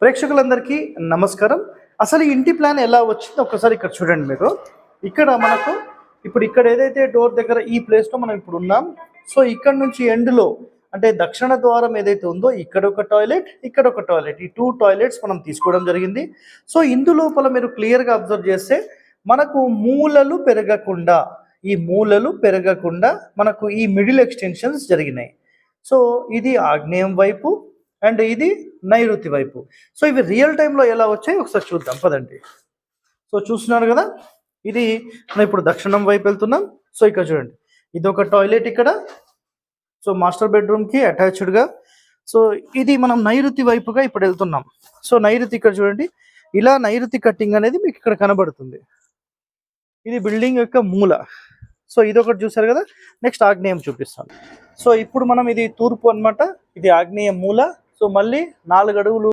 ప్రేక్షకులందరికీ నమస్కారం. అసలు ఈ ఇంటి ప్లాన్ ఎలా వచ్చిందో ఒకసారి ఇక్కడ చూడండి మీరు. ఇక్కడ మనకు ఇక్కడ ఏదైతే డోర్ దగ్గర ఈ ప్లేస్లో మనం ఇప్పుడు ఉన్నాం. సో ఇక్కడ నుంచి ఎండ్లో అంటే దక్షిణ ద్వారం ఏదైతే ఉందో ఇక్కడ ఒక టాయిలెట్, ఇక్కడ ఒక టాయిలెట్, ఈ 2 టాయిలెట్స్ మనం తీసుకోవడం జరిగింది. సో ఇందులోపల మీరు క్లియర్గా అబ్జర్వ్ చేస్తే మనకు మూలలు పెరగకుండా మనకు ఈ మిడిల్ ఎక్స్టెన్షన్స్ జరిగినాయి. సో ఇది ఆగ్నేయం వైపు అండ్ ఇది నైరుతి వైపు. సో ఇవి రియల్ టైంలో ఎలా వచ్చాయి ఒకసారి చూద్దాం పదండి. సో చూస్తున్నారు కదా, ఇది మనం ఇప్పుడు దక్షిణం వైపు వెళ్తున్నాం. సో ఇక్కడ చూడండి, ఇది ఒక టాయిలెట్ ఇక్కడ. సో మాస్టర్ బెడ్రూమ్కి అటాచ్డ్గా. సో ఇది మనం నైరుతి వైపుగా ఇప్పుడు వెళ్తున్నాం. సో నైరుతి ఇక్కడ చూడండి, ఇలా నైరుతి కట్టింగ్ అనేది మీకు ఇక్కడ కనబడుతుంది. ఇది బిల్డింగ్ యొక్క మూల. సో ఇది ఒకటి చూసారు కదా. నెక్స్ట్ ఆగ్నేయం చూపిస్తాను. సో ఇప్పుడు మనం ఇది తూర్పు అన్నమాట, ఇది ఆగ్నేయ మూల. సో మళ్ళీ 4 అడుగులు